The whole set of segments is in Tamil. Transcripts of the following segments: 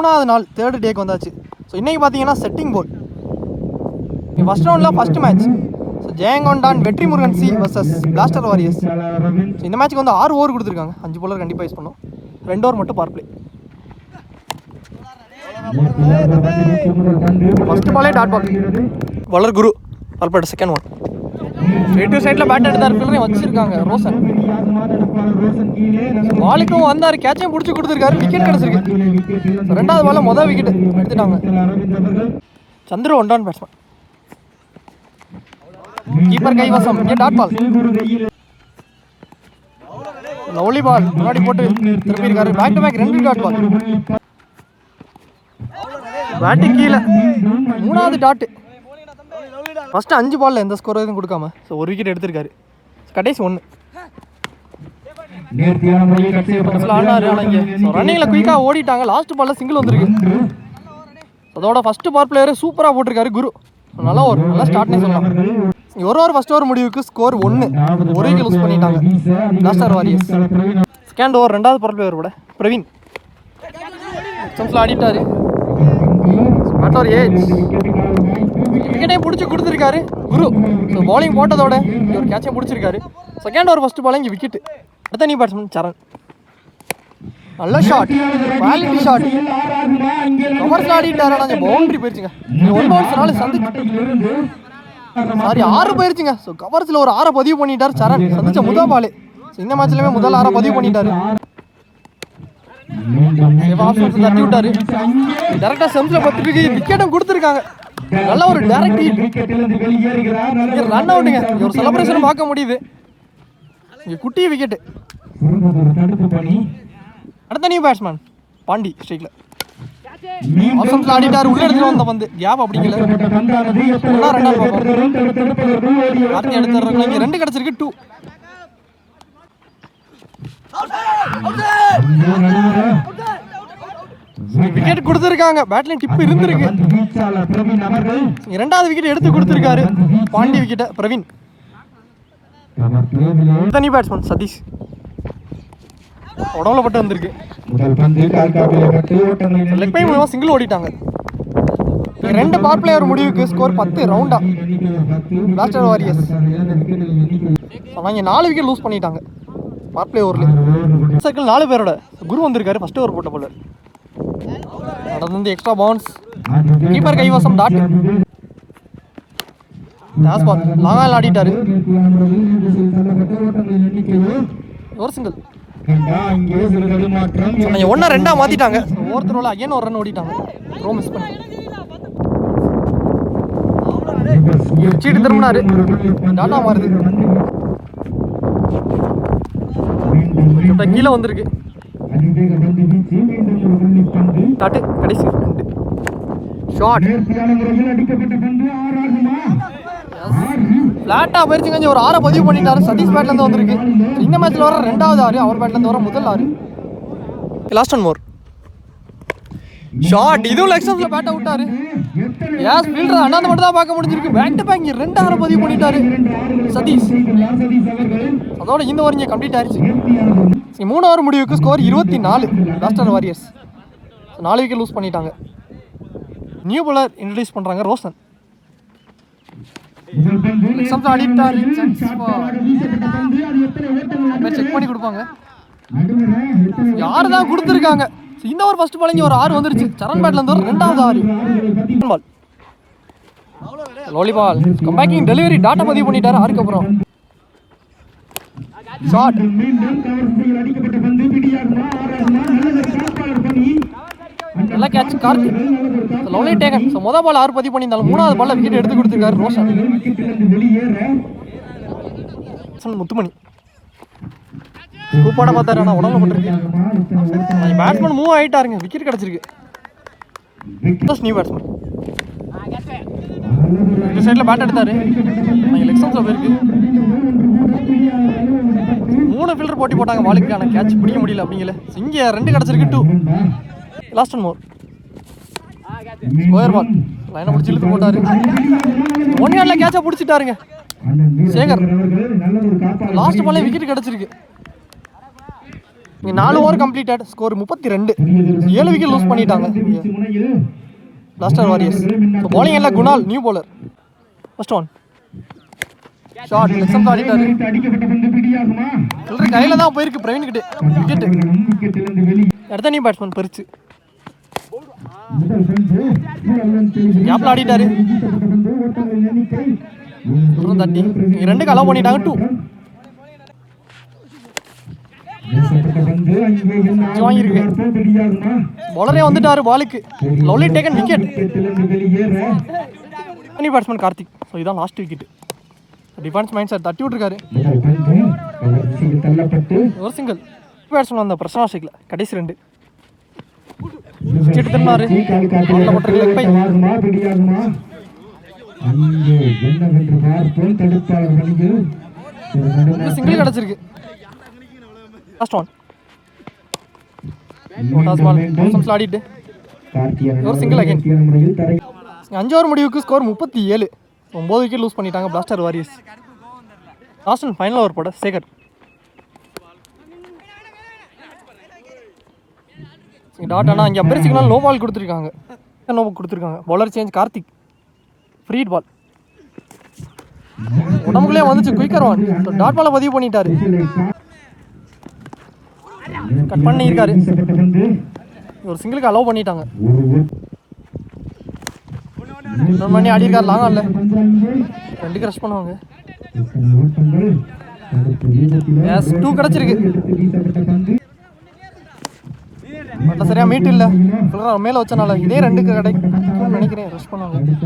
மூணாவது நாள் தேர்ட் டேக்கு வந்தாச்சு. ஸோ இன்றைக்கி பார்த்தீங்கன்னா செட்டிங் போல். ஃபஸ்ட் ரவுண்டில் ஃபஸ்ட் மேட்ச். ஸோ ஜெயங்கொண்டான் வெற்றி Murugan C versus plaster warriors. So இந்த மேட்ச்சுக்கு வந்து 6 ஓவர் கொடுத்துருக்காங்க. 5 bowler கண்டிப்பாக யூஸ் பண்ணோம். 2 ஓவர் மட்டும் பவர் பிளே. ஃபஸ்ட்டு பாலே டாட் பால். பவுலர் குரு பால்பட்ட செகண்ட் ஒன். ஸ்ட்ரெயிட் டு சைடில் பேட் எடுத்தார். ஃபீல்டரையும் வச்சிருக்காங்க ரோசன். பாலுக்கும் வந்தார், கேட்சையும் பிடிச்சி கொடுத்துருக்காரு. விக்கெட் கிடச்சிருக்கு. ரெண்டாவது பாலில் மொதல் விக்கெட் எடுத்துட்டாங்க. Chandra one down batsman. Keeper கைவசம். இங்கே டாட் பால். லவ்லி பால் முன்னாடி போட்டு திருப்பியிருக்காரு. Back to back 2 dot ball. Bat கீழே 3வது டாட்டு. ஃபஸ்ட்டு 5 பாலில் எந்த ஸ்கோர் எதுவும் கொடுக்காம ஸோ 1 விக்கெட் எடுத்திருக்காரு. கடைசி 1 ஆனார். ஆனால் இங்கே ரன்னிங்கில் குயிக்காக ஓடிட்டாங்க. லாஸ்ட் பாலில் சிங்கிள் வந்துருக்கு. அதோட ஃபஸ்ட்டு பவர் பிளேயரு சூப்பராக போட்டிருக்காரு குரு. நல்லா ஒரு நல்லா ஸ்டார்ட்னே சொல்லலாம். ஒரு ஓவர் ஃபஸ்ட் ஓவர் முடிவுக்கு ஸ்கோர் 1. 1 விக்கெட் லூஸ் பண்ணிட்டாங்க பிளாஸ்டர் வாரியர்ஸ். செகண்ட் ஓவர் 2வது பவர் பிளேயர் கூட பிரவீன் ஆடிட்டாரு. விக்கெட்டையும் பிடிச்சி கொடுத்துருக்காரு குரு. ஸோ பவுலிங் போட்டதோட ஒரு கேட்சையும் பிடிச்சிருக்காரு. செகண்ட் ஓவர் ஃபஸ்ட்டு பால் இங்கே விக்கெட்டு. அடுத்த நீ பேட்ஸ்மேன் சரண். நல்ல ஷாட், குவாலிட்டி ஷாட். கவர்ஸில் ஆடிட்டாரு. ஆனால் பவுண்டரி போயிடுச்சுங்க. 1 ஓவர்ஸ்னால சாரி 6 போயிடுச்சுங்க. ஸோ கவர்ஸில் ஒரு 6 பதிவு பண்ணிட்டார் சரண். சந்திச்ச முதல் பால். ஸோ இந்த மேட்ச்லையுமே முதல் 6 பதிவு பண்ணிட்டாரு. தட்டி விட்டாரு. டேரக்டா செம்ஸ்ல பத்துக்கு விக்கெட்டும் கொடுத்துருக்காங்க. நல்ல ஒரு டைரக்ட் ரன் அவுட்டுங்க. ஒரு செலிப்ரேஷன் பார்க்க முடியுது. இங்கே குட்டி விக்கெட்டு. அடுத்த நியூ பேட்ஸ்மேன் பாண்டி ஸ்ட்ரைக்ல ஆடிட்டார். உள்ள எடுத்துட்டு வந்த பந்து கேப் அப்படிங்கல. 2 எடுத்துறாங்க. இங்கே 2 கிடைச்சிருக்கு. 2 விக்கெட் கொடுத்துருக்காங்க. பேட்லையும் டிப் இருந்திருக்கு. 2வது விக்கெட் எடுத்து கொடுத்துருக்காரு பாண்டி விக்கெட்டை பிரவீன். தனி பேட்ஸ்மேன் சதீஷ் உடம்புல பட்டு வந்திருக்கு. லெக் பை மூலமா சிங்கிள் ஓடிட்டாங்க. 2 பவர் பிளேயர் முடிவுக்கு ஸ்கோர் 10 ரவுண்டா பிளாஸ்டர் வாரியர்ஸ். அவங்க 4 விக்கெட் லூஸ் பண்ணிட்டாங்க பவர் பிளே ஓவரில். சர்க்கிள் 4 பேரோட குரு வந்திருக்காரு. ஃபர்ஸ்ட் ஓவர் போட்ட போல நடந்து எக்ஸ்ட்ரா பவுன்ஸ். கீப்பர் கைவசம் டாட். டாஸ் பால் லாங்கால் ஆடிட்டாரு. ஒரு சிங்கிள். 1-2 மாத்திட்டாங்க. ஒவ்வொரு ரோல அகைன் ஒரு ரன் ஓடிட்டாங்க. த்ரோ மிஸ் பண்ணி சீட்டு திரும்பினாரு. டாட்டா மாறுது. கீழே வந்திருக்கு. டாட்டு கடைசி 2 ஷாட். ஃபிளாட்டாக போயிருச்சுங்க. ஒரு 6 பதிவு பண்ணிட்டாரு. சதீஷ் பேட்லேருந்து வந்திருக்கு. இந்த மேட்ச்சில் வர 2வது 6, அவர் பேட்லேருந்து வர முதல் 6. லாஸ்ட் 1 மோர் ஷாட். இதுவும் லெக்ஸன்ஸில் பேட்டை விட்டாரு. யாஸ் ஃபீல்டர் அண்ணாந்து மட்டும் தான் பார்க்க முடிஞ்சிருக்கு. பேக் டு பேக் 2 6 பதிவு பண்ணிட்டாரு சதீஷ். அதோட இந்த ஓவர் இங்கே கம்ப்ளீட் ஆயிடுச்சு. 3 ஓவர் முடிவுக்கு score 24 blaster warriors. 4 wicket loose பண்ணிட்டாங்க. நியூ பவுலர் இன்ட்ரடியூஸ் பண்ணுறாங்க ரோசன். செக் பண்ணி கொடுப்பாங்க. யாரு தான் கொடுத்துருக்காங்க. இந்த ஓவர் ஃபர்ஸ்ட் பால் இங்கே ஒரு 6 வந்துருச்சு. சரண் பேட்லேருந்து ஒரு 2வது 6 பால். லோலி பால் கம்பேக்கிங் டெலிவரி டாட்டா பதிவு பண்ணிட்டாரு. 6க்கு அப்புறம் ஷாட். நல்ல catch Karthik. Lovely taken. So மொதல் பால் 6 பதிவு பண்ணியிருந்தாலும் 3வது பாலில் விக்கெட் எடுத்து கொடுத்துருக்காரு ரோஷன். முத்துமணி கூப்பாட பார்த்தாரு. ஆனால் உடம்புல போட்டிருக்கு. பேட்ஸ்மேன் மூவ் ஆகிட்டாருங்க. விக்கெட் கிடச்சிருக்கு. நியூ பேட்ஸ்மேன் இந்த சைடில் பேட் எடுத்தாரு. லெக்ஸன்ஸில் போயிருக்கு. 3 ஃபீல்டர் போட்டி போட்டாங்க பாலுக்கு. ஆனால் கேட்ச் பிடிக்க முடியல அப்படிங்கல. இங்கே 2 கிடச்சிருக்கு. 2 லாஸ்ட் 1 மோர் ஸ்கொயர் பால். லைனை பிடிச்சி இழுத்து போட்டாரு. 1 ஹேண்டில் கேட்சை பிடிச்சிட்டாருங்க சேகர். லாஸ்ட் பாலே விக்கெட் கிடச்சிருக்கு. இங்கே 4 over completed. Score 32. 7 wicket loose பண்ணிட்டாங்க பிளாஸ்டர் வாரியர்ஸ். ஸோ பாலிங் எல்லாம் Kunal, new bowler. First one short லெக்ஸம் ஆடிட்டாரு. ஃபில்டர் கையில் தான் போயிருக்கு பிரவீன் கிட்ட விக்கெட்டு. அடுத்த நியூ பேட்ஸ்மேன் பறிச்சு கேப்ல ஆடிட்டாரு. தட்டி 2க்கு அலோவ் பண்ணிட்டாங்க. 2 வாங்கியிருக்கு. பவுலரே வந்துட்டாரு பாலுக்கு. Lovely taken wicket. New batsman Karthik. So இதான் last wicket. Defence mind sir தட்டி விட்டுருக்காரு. ஒரு சிங்கிள். பேட்ஸ்மேன் அந்த பிரசனா ஷேக்ல கடைசி 2 விக்கெட் திரும்பினாரு. சிங்கிள் கிடச்சிருக்கு. லாஸ்ட் ஒன் ஆடிட்டு ஒரு சிங்கிள் அகைன். 5 ஓவர் முடிவுக்கு ஸ்கோர் 37. 9 விக்கெட் லூஸ் பண்ணிட்டாங்க blaster warriors. Last and final over போட சேகர். டாட் ஆனால் இங்கே அப்படி சிக்னல் நோ பால் கொடுத்துருக்காங்க. Bowler change Karthik. ஃப்ரீட் பால் உடம்புக்குள்ளே வந்துச்சு. Quicker one. டாட் பாலை பதிவு பண்ணிட்டாரு. கட் பண்ணியிருக்காரு. ஒரு சிங்கிளுக்கு அலோவ் பண்ணிட்டாங்க. ரன் பண்ணி ஆடி இருக்காரு. லாங் ஆடல 2க்கு ரஷ் பண்ணுவாங்க. 2 கிடச்சிருக்கு. பட் சரியா மீட் இல்லை. மேலே வச்சனால இதே 2க்கு கிடைக்கும் நினைக்கிறேன். ரஷ் பண்ணுவாங்க. 2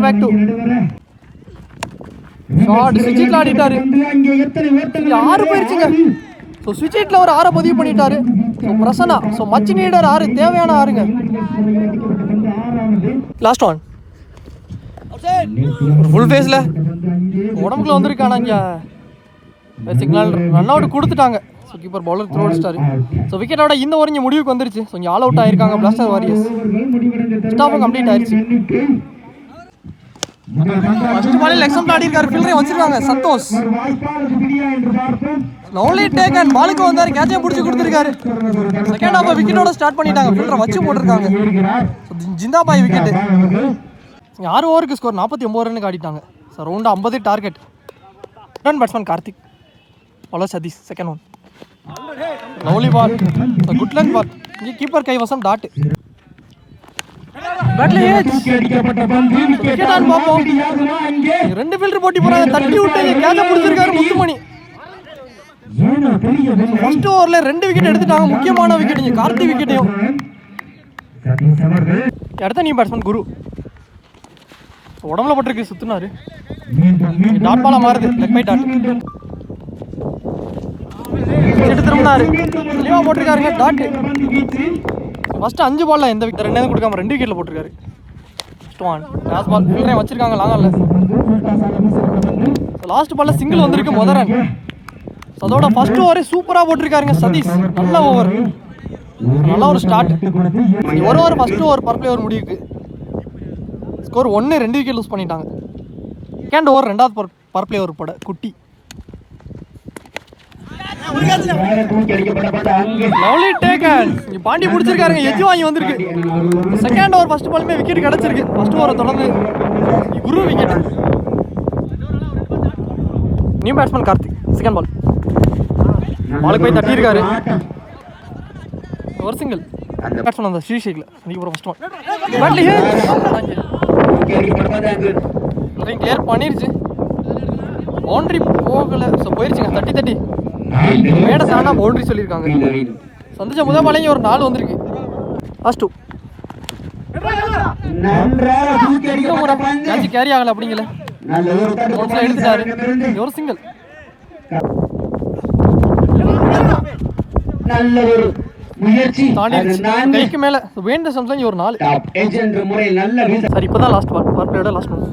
பேக் 2 ஷார்ட் ஸ்விட்சில் ஆடிட்டாரு. 6 போயிருச்சுங்க. ஸோ ஸ்விட்சில் ஒரு 6 பதிவு பண்ணிட்டாரு. So Prasanna. So much needed 6 தேவையான 6ங்க. லாஸ்ட் ஒன் ஒரு ஃபுல் ஃபேஸில் உடம்புக்குள்ள வந்திருக்கானா இங்கே சிக்னல். ரன் அவுட் கொடுத்துட்டாங்க. ஸோ கீப்பர் பவுலர் த்ரோ அடிச்சிட்டாரு. ஸோ விக்கெட்டோட இந்த ஓவர் இங்கே முடிவுக்கு வந்துருச்சு. ஸோ இங்கே ஆல் அவுட் ஆயிருக்காங்க பிளாஸ்டர் வாரியர்ஸ். ஸ்டாஃபும் கம்ப்ளீட் ஆயிடுச்சு. ஃபர்ஸ்ட் பாலில் எக்ஸாம்பிள் ஆடி இருக்காரு. ஃபீல்டரையும் வச்சிருக்காங்க சந்தோஷ். லவ்லி டேக்கன் பாலுக்கு வந்தாரு. கேட்சையும் பிடிச்சி கொடுத்துருக்காரு. செகண்ட் ஹாஃப் விக்கெட்டோட ஸ்டார்ட் பண்ணிட்டாங்க. ஃபீல்டரை வச்சு போட்டிருக்காங்க. ஜிந்தாபாய் விக்கெட்டு. 6 ஓவருக்கு ஸ்கோர் 49 ரன்னுக்கு ஆடிட்டாங்க. So round 50 target. Run batsman Karthik. Bowler Sathish. Second one lovely ball. Good length ball. இங்கே கீப்பர் கைவசம் டாட். ரெண்டு ஃபீல்டர் போட்டி போறாங்க. தட்டி விட்டு கேட்ச பிடிச்சிருக்காரு முத்துமணி. ஃபர்ஸ்ட் ஓவர்ல 2 விக்கெட் எடுத்துட்டாங்க. முக்கியமான விக்கெட் கார்த்திக் விக்கெட்டையும். அடுத்த நியூ பேட்ஸ்மேன் குரு. உடம்புல பட்டிருக்கு. சுத்தினாரு. டாட் பாலா மாறுது. Leg bye dot. திரும்பினாரு. தெளிவா போட்டிருக்காருங்க டாட். ஃபர்ஸ்ட் 5 பால்ல எந்த விக்கெட் 2 கொடுக்காம 2 விக்கெட்ல போட்டிருக்காரு. லாஸ்ட் பால் ஃபீல்டரையும் வச்சிருக்காங்க. லாங்கால லாஸ்ட் பால்ல சிங்கிள் வந்திருக்கு. முதல் ரன். அதோட ஃபர்ஸ்ட் ஓவரே சூப்பரா போட்டிருக்காருங்க சதீஷ். நல்ல ஓவர். நல்ல ஒரு ஸ்டார்ட். ஒரு over first over power play over முடிவுக்கு ஸ்கோர் 1. 2 விக்கெட் லூஸ் பண்ணிட்டாங்க. செகண்ட் ஓவர் 2வது பர் பிளே ஓவர் போட குட்டி. Lovely taken. பாண்டி பிடிச்சிருக்காருங்க. எஜ்ஜு வாங்கி வந்திருக்கு. செகண்ட் ஓவர் ஃபர்ஸ்ட் பாலுமே விக்கெட் கிடைச்சிருக்கு. ஃபர்ஸ்ட் ஓவரை தொடர்ந்து Guru wicket. New batsman Karthik. Second ball பாலுக்கு போய் தட்டியிருக்காரு. ஒரு சிங்கிள். பேட்ஸ்மேன் அந்த ஸ்ரீஷேக்ல இன்னைக்கு ஃபர்ஸ்ட் ஒன் கிளியர் பண்ணிருச்சு. பவுண்டரி போகல. ஸோ போயிருச்சுங்க. தட்டி மேடை தானா பவுண்டரி சொல்லியிருக்காங்க. சந்திச்ச முதல் பாலையும் ஒரு 4 வந்திருக்கு. லாஸ்ட் 2 மேட்ச் கேரி ஆகல. அப்படிங்கல எடுத்துட்டாரு. ஒரு சிங்கிள். கைக்கு மேல வேண்ட சம்ஸ்ல ஒரு 4. சரி இப்பதான் லாஸ்ட் பால். பவர் பிளேயோட லாஸ்ட் பால்.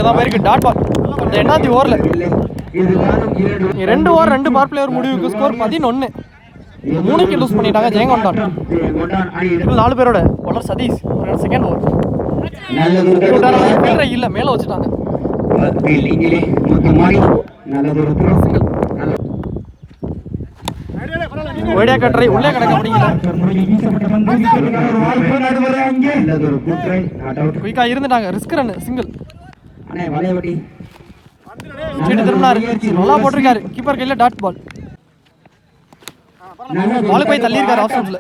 தான் போயிருக்கு டாட் பால். அந்த 8வது ஓவரில் 2 ஓவர் 2 பவர் பிளேயர் முடிவுக்கு ஸ்கோர் 11. 3 விக்கெட் லூஸ் பண்ணிட்டாங்க ஜெயங்கொண்டான். 4 பேரோட பவுலர் சதீஷ். செகண்ட் ஓவர் இல்லை மேலே வச்சுட்டாங்க. ஃபீல்டிங்கிலே மொத்தமாய் நல்லதொரு ஒய்டா கட்ரை உள்ளே கிடக்க முடியல. குயிக்கா இருந்துட்டாங்க. Risk run single. திரும்பினாரு. நல்லா போட்டிருக்காரு. கீப்பர் கையில டாட் பால். பால் போய் தள்ளி இருக்காரு ஆஃப் சைட்ல.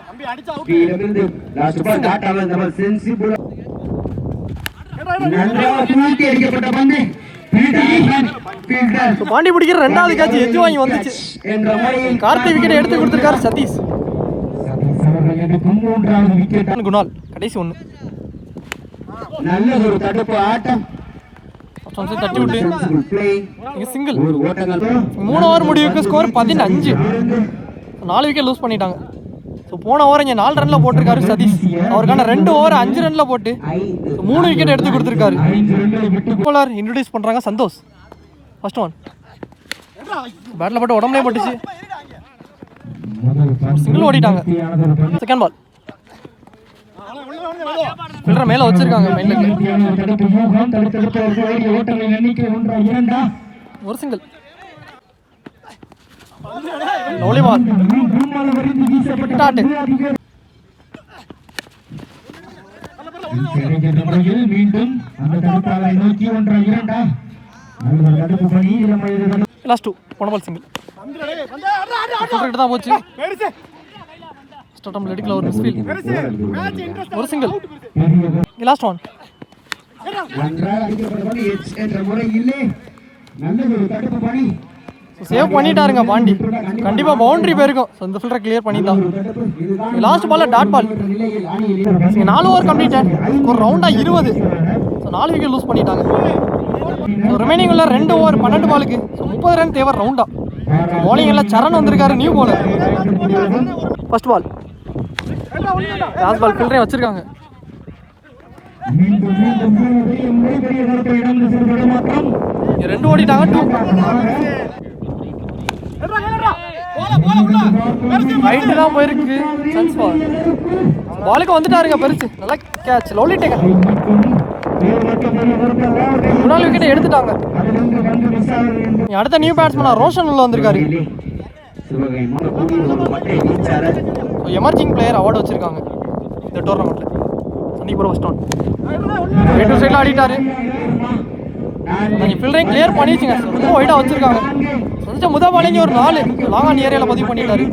பாண்டி பிடிக்கிற ரெண்டாவது கேட்ச் எஜ்ஜு வாங்கி வந்துச்சு. கார்த்தி விக்கெட் எடுத்து கொடுத்திருக்காரு சதீஷ். குணால் கடைசி ஒன்று. நல்லதொரு தடுப்பு ஆட்டம் தட்டி விட்டு சிங்கிள். 3 ஓவர் முடிவுக்கு ஸ்கோர் 15. 4 விக்கெட் லூஸ் பண்ணிட்டாங்க. ஸோ போன ஓவர் இங்கே 4 ரன்ல போட்டிருக்காரு சதீஷ். அவருக்கான 2 ஓவர் 5 ரன்ல போட்டு 3 விக்கெட் எடுத்து கொடுத்துருக்காரு. போலர் இன்ட்ரோடியூஸ் பண்ணுறாங்க சந்தோஷ். ஃபர்ஸ்ட் ஒன் பேட்டில் போட்டு உடம்புலே போட்டுச்சு. சிங்கிள் ஓடிட்டாங்க. செகண்ட் பால் ஃபில்டர் மேலே வச்சிருக்காங்க. ஒரு சிங்கிள். லவ்லி பால். மீண்டும் லாஸ்ட் 2 போன பால் சிங்கிள். தான் போச்சு. ஸ்டார்ட் எடுக்கல. ஒரு மிஸ்ஃபீல்ட். ஒரு சிங்கிள். Last one. சேவ் பண்ணிட்டாருங்க பாண்டி. கண்டிப்பா பவுண்டரி போயிருக்கும். இந்த ஃபில்டரை கிளியர் பண்ணிட்டான். லாஸ்ட் பால்ல டாட் பால். 4 over completed. ஒரு ரவுண்டா 20. 4 விக்கெட் லூஸ் பண்ணிட்டாங்க. ரிமைனிங் உள்ள 2 ஓவர் 12 பாலுக்கு 30 ரன் தேவை ரவுண்டா. bowling எல்லாம் சரண் வந்திருக்காரு. New bowler. First ball last ball ஃபில்டரே வச்சிருக்காங்க. ரெண்டு ஓடிட்டாங்க. 2 ரைட்டு தான் போயிருக்கு. Chance ball. பாலுக்கு வந்துட்டாருங்க பெருசு. நல்லா கேட்ச். Lovely taker. 4 விக்கெட் எடுத்துட்டாங்க. அடுத்த நியூ பேட்ஸ்மேனா ரோஷன் உள்ள வந்திருக்காரு. எமர்ஜிங் பிளேயர் அவார்டு வச்சிருக்காங்க இந்த டோர்னமெண்ட்ல. சந்திப்புற ஃபர்ஸ்ட் ஒன். ரைட் டு சைடுல ஆடிட்டாரு. ஃபீல்டரையும் கிளியர் பண்ணிச்சுங்க. ரொம்ப ஒயிடா வச்சிருக்காங்க. கொஞ்சம் முதல் பாலிங்க ஒரு 4 லாங் ஆன் ஏரியாவில் பதிவு பண்ணிட்டாரு.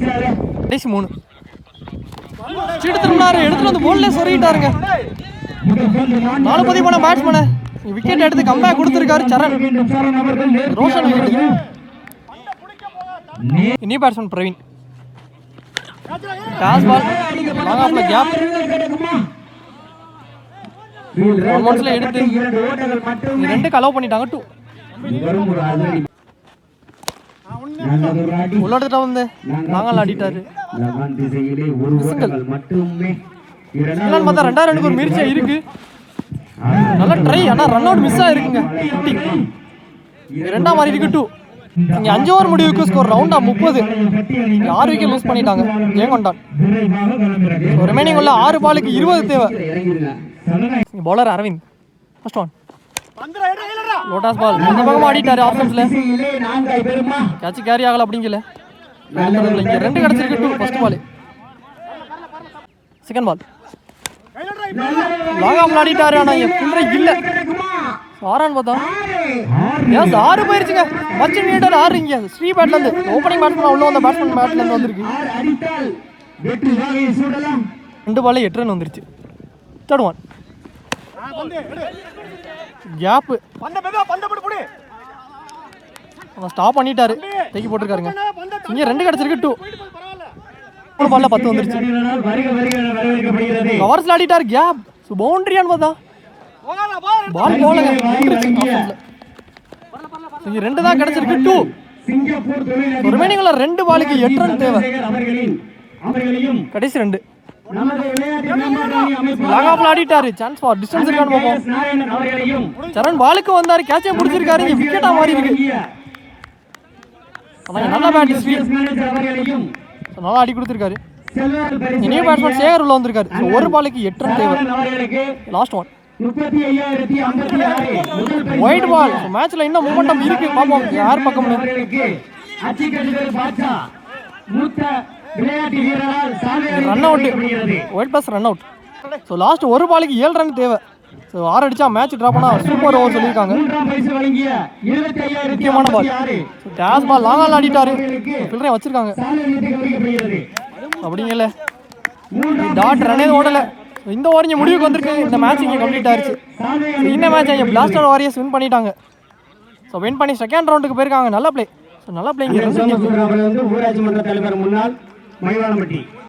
கடைசி 3 சீட்டு திரும்பினாரு. எடுத்துட்டு வந்து போல்லே சொருகிட்டாருங்க. 4 பதிவு பண்ண பேட்ஸ்மேனை விக்கெட் எடுத்து கம்பேக் கொடுத்துருக்காரு Charan. Roshan wicket. New batsman Praveen. Toss ball. Long ஆஃப்ல கேப். ஆல்மோஸ்ட்ல எடுத்து 2 அலோவ் பண்ணிட்டாங்க. 2 உள்ளாடுறா வந்து நாங்கள் ஆடிட்டாரு. சிங்கிள் பார்த்தா 2 ரன்னுக்கு ஒரு மிர்ச்சியா இருக்கு. நல்லா ட்ரை. ஆனால் ரன் அவுட் மிஸ் ஆயிருக்குங்க. 2 மாதிரி இருக்கு. 2 இங்கே 5 ஓவர் முடிவுக்கு ஸ்கோர் ரவுண்டா 30. 6 விக்கெட் லூஸ் பண்ணிட்டாங்க. ஜெயங்கொண்டான். ரிமைனிங் உள்ள 6 பாலுக்கு 20 தேவை. பவுலர் அரவிந்த். ஃபர்ஸ்ட் ஒன் லோட்டாஸ் பால். இந்த பக்கம் ஆடிட்டாரு. ஆப்ஷன்ஸ்ல கேட்ச் கேரி ஆகல அப்படிங்கல. இங்க 2 கிடைச்சிருக்கு. 2 first ball. Second ball long off ஆடிட்டாரு. ஆனா ஃபீல்டர் இல்ல. ஆறான் பார்த்தா எஸ் 6 போயிருச்சுங்க. மச்ச நீடர் 6 இங்க ஸ்ரீ பேட்ல இருந்து ஓப்பனிங் பேட்ஸ்மேன் உள்ள வந்த பேட்ஸ்மேன் பேட்ல இருந்து வந்திருக்கு. 2 பால்ல 8 ரன் வந்துருச்சு. Third one gap. ஸ்டாப் பண்ணிட்டாரு. தூக்கி போட்டிருக்காருங்க. இங்க 2 கிடைச்சிருக்கு. 2 3 பால்ல 10 வந்துருச்சு. கவர்ஸ்ல ஆடிட்டாரு. கேப் பவுண்டரியான்னு பார்த்தா பால் போலங்க. இங்க 2 தான் கிடைச்சிருக்கு. 2 ரிமைனிங்ல 2 பாலுக்கு 8 ரன் தேவை. கடைசி 2 லாங் ஆஃப்ல ஆடிட்டாரு. சான்ஸ் ஃபார் டிஸ்டன்ஸ் இருக்கான்னு பார்ப்போம். சரண் பாலுக்கு வந்தாரு. கேட்சே பிடிச்சிருக்காரு. இங்க விக்கெட்டா மாறி இருக்கு. நல்ல பேட். நல்லா அடி கொடுத்துருக்காரு. நியூ பேட்ஸ்மேன் சேகர் உள்ள வந்திருக்காரு. 1 பாலுக்கு 8 ரன் தேவை. லாஸ்ட் ஒன் 35,056 முதல் பரிசு ஒயிட் பால் மேட்ச்ல இன்னும் மூமெண்டம் இருக்கு பாப்போம் யார் பக்கம்னு அவர்களுக்கு அச்சிக்கட்டுதல் பாட்சா மூத்த விளையாட்டு வீரரால் ரன் அவுட் சாதனை wide pass run out so last ஒரு பாலுக்கு 7 ரன் தேவை ஸோ 6 அடிச்சா மேட்ச் ட்ரா பண்ணா சூப்பர் ஓவர் சொல்லியிருக்காங்க மூன்றாம் பரிசு வழங்கிய முக்கியமான பால் 75,056 டேஸ் பால் லாங்கால் ஆடிட்டாரு பிள்ளை வச்சிருக்காங்க சாதனை கவனிக்கப்படுகிறது அப்படிங்கல டாட் ரனே ஓடல இந்த ஓவர் இங்கே முடிவுக்கு வந்திருக்கு இந்த மேட்ச் இங்கே கம்ப்ளீட் ஆயிருச்சு So, இந்த மேட்ச் இங்கே பிளாஸ்டர் வாரியர்ஸ் வின் பண்ணிட்டாங்க ஸோ வின் பண்ணி செகண்ட் ரவுண்டுக்கு போயிருக்காங்க நல்ல பிளே ஸோ நல்ல பிளே இங்கே சோமசுந்தரம் அவர்கள் வந்து ஊராட்சி மன்ற தலைவர் முன்னாள் மயிலானப்பட்டி